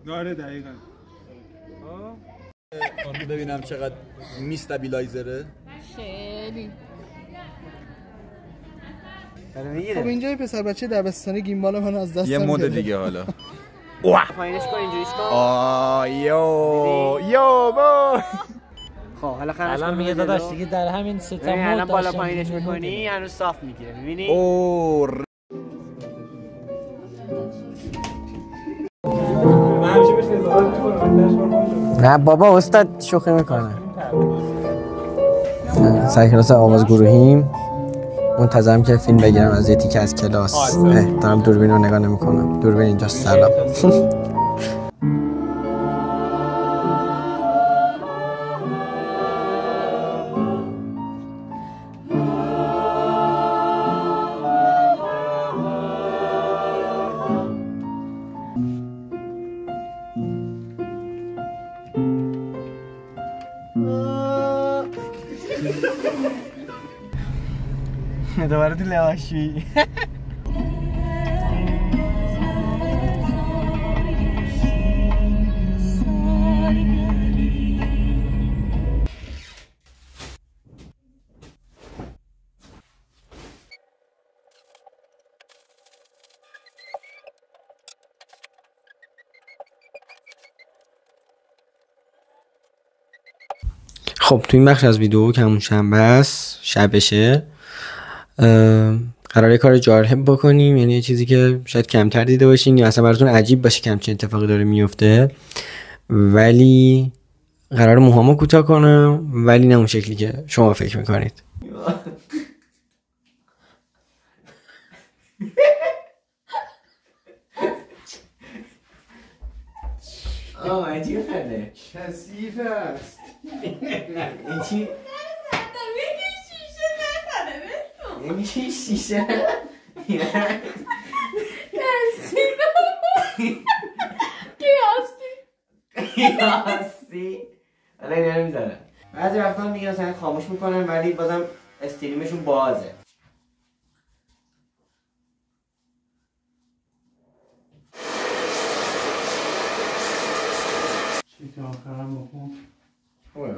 آره دقیقاً. ببینم چقدر میستابیلایزره. خیلی. خب اینجا یه پسر بچه دبستانی گیمبال من از دستم یه مود دیگه حالا. پایینش کن اینجوریش کن. یو با. خب حالا خلاص الان میگه داداش دیگه در همین سه تا مود الان بالا پایینش میکنی هنوز صاف میگیره میبینی؟ نه بابا استاد شوخی میکنه. سر کلاس آواز گروهیم منتظرم که فیلم بگیرم از یه تیکه از کلاس. دارم دوربین رو نگاه نمیکنم. دوربین اینجاست. سلام. دوباره تو لواشی. خب تو این بخش از ویدیو که همون شنبه است شبشه قراره کار جالب بکنیم، یعنی یه چیزی که شاید کمتر دیده باشین یا اصلا براتون عجیب باشه که همچین اتفاقی داره میفته، ولی قراره موهامو کوتاه کنم ولی نه اون شکلی که شما فکر میکنید. عجیب خیلی کثیف است. این چی؟ این چی شیشه؟ قیاسی حالا اینا رو میذارن بعضی وقتا میگن مثلا خاموش میکنن ولی بازم استریمشون بازه. چی که آخرم بکن خوبه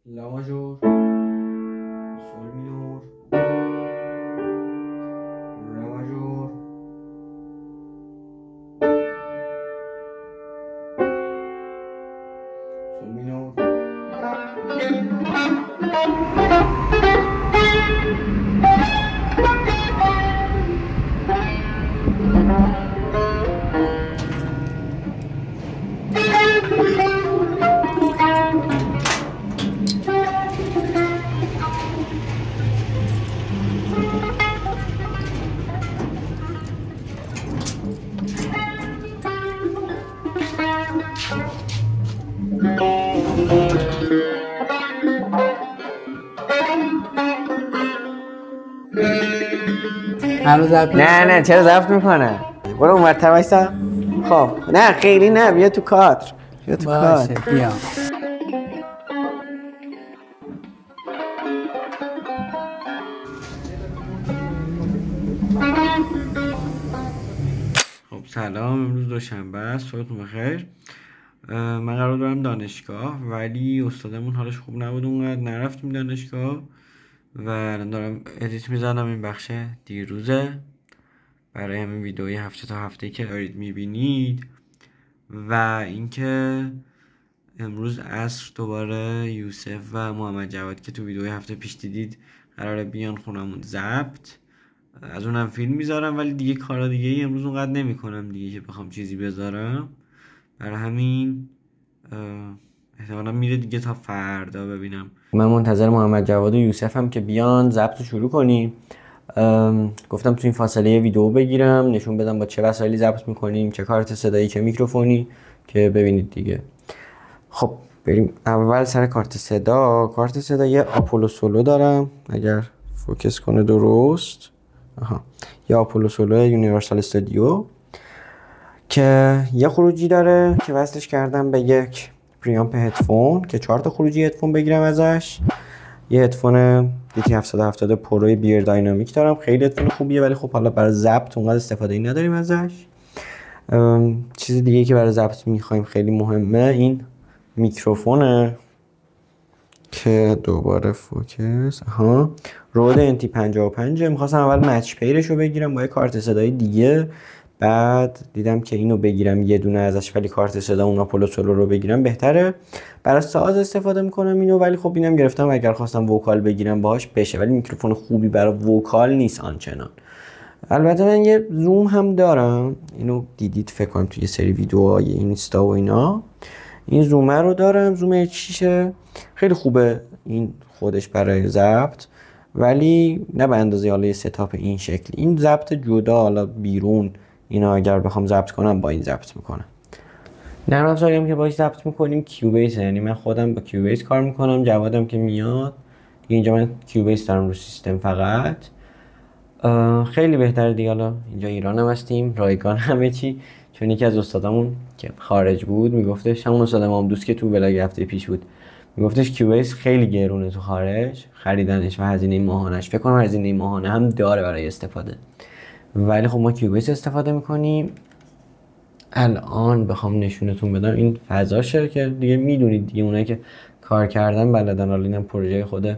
لا ماژور، سول مینور، لا ماژور، سول مینور. نه چرا ضبط میکنه؟ برو اون مرتبه وایسا. خب نه خیلی نه بیا تو کادر. باشه بیا. خب سلام، امروز دوشنبه است، صبحتون بخیر. من قرار دارم دانشگاه ولی استادمون حالش خوب نبود اونقدر، نرفتیم دانشگاه و الان دارم ادیت میزنم این بخش دیروزه برای همین ویدئوی هفته تا هفته‌ای که دارید میبینید. و اینکه امروز عصر دوباره یوسف و محمد جواد که تو ویدئوی هفته پیش دیدید قراره بیان خونمون ضبط، از اونم فیلم میذارم ولی دیگه کارا دیگه ای امروز اونقدر نمیکنم دیگه که بخوام چیزی بذارم. برای همین احتمالا میره دیگه تا فردا ببینم. من منتظر محمد جواد و یوسف هم که بیان ضبط رو شروع کنیم. گفتم تو این فاصله یه ویدیو بگیرم نشون بدم با چه وسایلی ضبط میکنیم، چه کارت صدایی، چه میکروفونی، که ببینید دیگه. خب بریم اول سر کارت صدا. کارت صدا یه آپولو سولو دارم، اگر فوکس کنه درست. یه آپولو سولو یونیورسال استودیو که یه خروجی داره که وصلش کردم به یک پریامپ هدفون که 4 تا خروجی هدفون بگیرم ازش. یه هدفون DT770 پرو بیر داینامیک دارم، خیلی هدفون خوبیه، ولی خب حالا برای ضبط اونقدر استفاده ای نداریم ازش. چیز دیگه که برای ضبط میخوایم خیلی مهمه این میکروفونه که دوباره فوکس رود NT55. میخواستم اول مچ پیرش رو بگیرم با یه کارت صدای دیگه، بعد دیدم که اینو بگیرم یه دونه ازش ولی کارت صدا اون آپولو سولو رو بگیرم بهتره. برای ساز استفاده میکنم اینو، ولی خب اینم گرفتم اگر خواستم وکال بگیرم باهاش بشه، ولی میکروفون خوبی برای وکال نیست آنچنان. البته من یه زوم هم دارم، اینو دیدید فکر کنم توی یه سری ویدیوهای اینستا و اینا. این زومه رو دارم، زوم H6 خیلی خوبه این خودش برای ضبط، ولی نه به اندازه حالا یه ستاپ این شکل. این ضبط جدا حالا بیرون اینا اگر بخوام ضبط کنم با این ضبط میکنم. نرم افزاری هم که باهاش ضبط میکنیم کیوبیس، یعنی من خودم با کیوبیس کار میکنم. جوادم که میاد دیگه اینجا من کیوبیس دارم رو سیستم فقط. خیلی بهتره دیگه. حالا اینجا ایران هم هستیم، رایگان همه چی، چون یکی از استادامون که خارج بود میگفتش، همون استاد امام دوست که تو ولاگ هفته پیش بود میگفتش کیوبیس خیلی گرونه تو خارج خریدنش و هزینه ماهانش. فکر کنم هزینه ماهانه هم داره برای استفاده، ولی خب ما کیوبیس استفاده میکنیم. الان بخوام نشونتون بدم این فضاشه که دیگه میدونید دیگه، اونایی که کار کردن بلدن. حالا اینم پروژه خود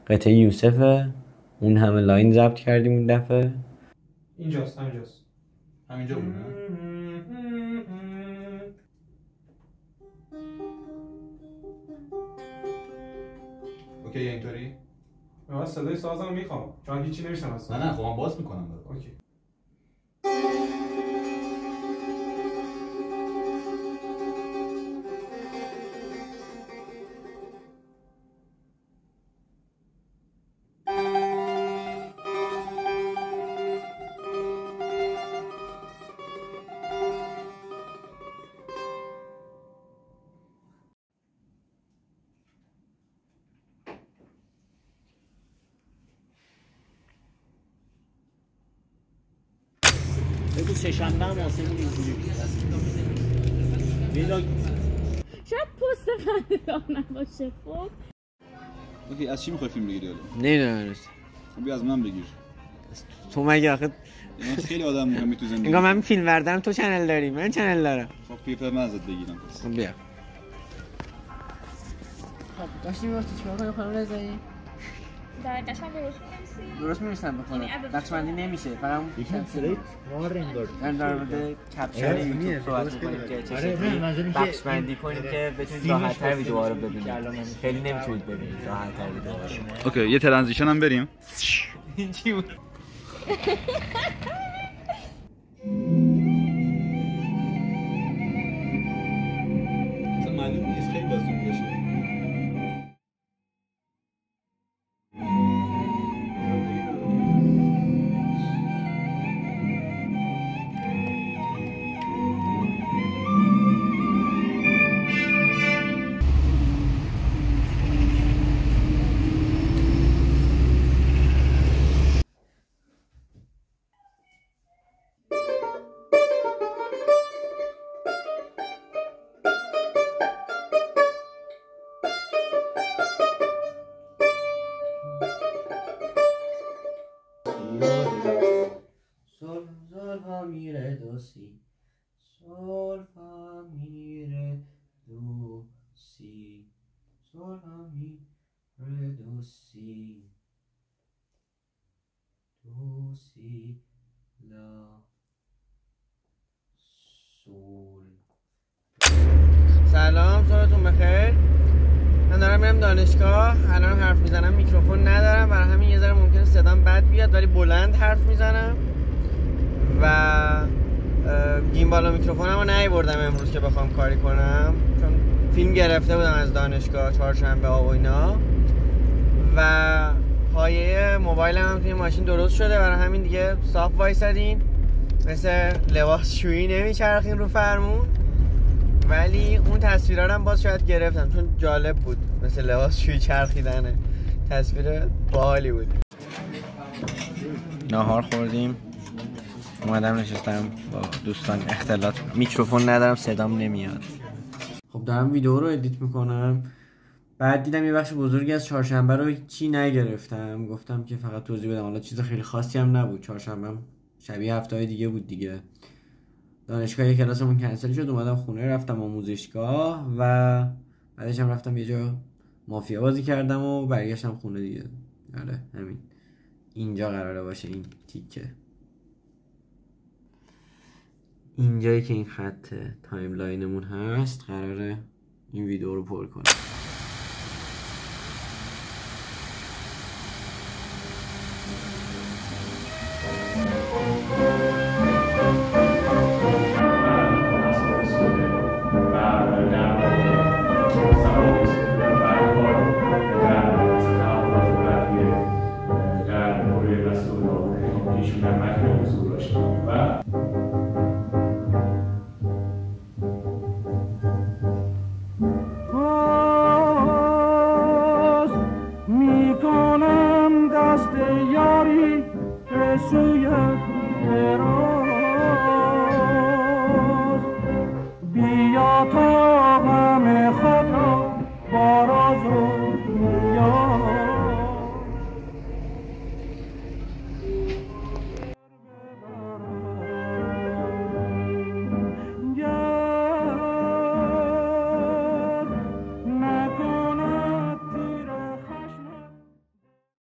قطعه یوسفه، اون همه لاین ضبط کردیم این دفعه. اینجاست همینجا بود. اوکی اینطوری؟ من صدای سازم میخوام چون هیچی نمیشنم اصلا. نه خب من باز میکنم برات. اوکی. بگو سه‌شنبه هم واسمون اینجوری ویلاگ شاید پست خنده‌دار نباشه. خب اوکی از چی میخوای فیلم بگیری حالا؟ نمیدونم. خب بیا از من بگیر. تو مگه آخه اینا خیلی آدم مهمی تو زندگی. انگار من فیلم بردم تو چنل داری، من چنل دارم. خب پیپر من ازت بگیرم پس. خب بیا. خب داشتیم وقتی چیکار کنیم خانم رضایی؟ درجه‌ش هم درست می‌رسم بکنم. بخشمندی نمیشه. فقط یکم سریت ما رنگ در مورد کپشن یوتیوب صحبت می‌کنیم که چه شکلی بخشمندی کنیم که بتونید راحت‌تر ویدیوها رو ببینید. خیلی نمی‌تونید ببینید راحت‌تر ویدیوها رو. اوکی یه ترانزیشن هم بریم. این چی بود؟ اصلا معلوم نیست خیلی بازون بشه. Sol fa mi re do si, sol fa mi re do si, sol fa mi re do si, do si la sol. سلام، صبحتون بخیر. من دارم میرم دانشگاه. الان حرف میزنم میکروفون ندارم، برای همین یه ذره ممکنه صدام بد بیاد، ولی بلند حرف میزنم و گیمبال و میکروفونمو نیاوردم امروز که بخوام کاری کنم، چون فیلم گرفته بودم از دانشگاه چهارشنبه ها و اینا و پایه موبایلم هم توی ماشین درست شده، برای همین دیگه صاف وایسادین مثل لباس شویی نمیچرخین رو فرمون، ولی اون تصویرها هم باز شاید گرفتم چون جالب بود، مثل لباس شویی چرخیدنه، تصویر باحالی بود. ناهار خوردیم، اومدم نشستم با دوستان اختلاط، میکروفون ندارم صدام نمیاد. خب دارم ویدیو رو ادیت میکنم، بعد دیدم یه بخش بزرگی از چهارشنبه رو چی نگرفتم، گفتم که فقط توضیح بدم، حالا چیز خیلی خاصی هم نبود، چهارشنبه شبیه هفته‌های دیگه بود دیگه. دانشگاه کلاسمون کنسل شد، اومدم خونه، رفتم آموزشگاه و بعدش هم رفتم یه جا مافیا بازی کردم و برگشتم خونه دیگه. آره همین، اینجا قراره باشه این تیکه، اینجایی که این خط تایملاینمون هست قراره این ویدیو رو پر کنم.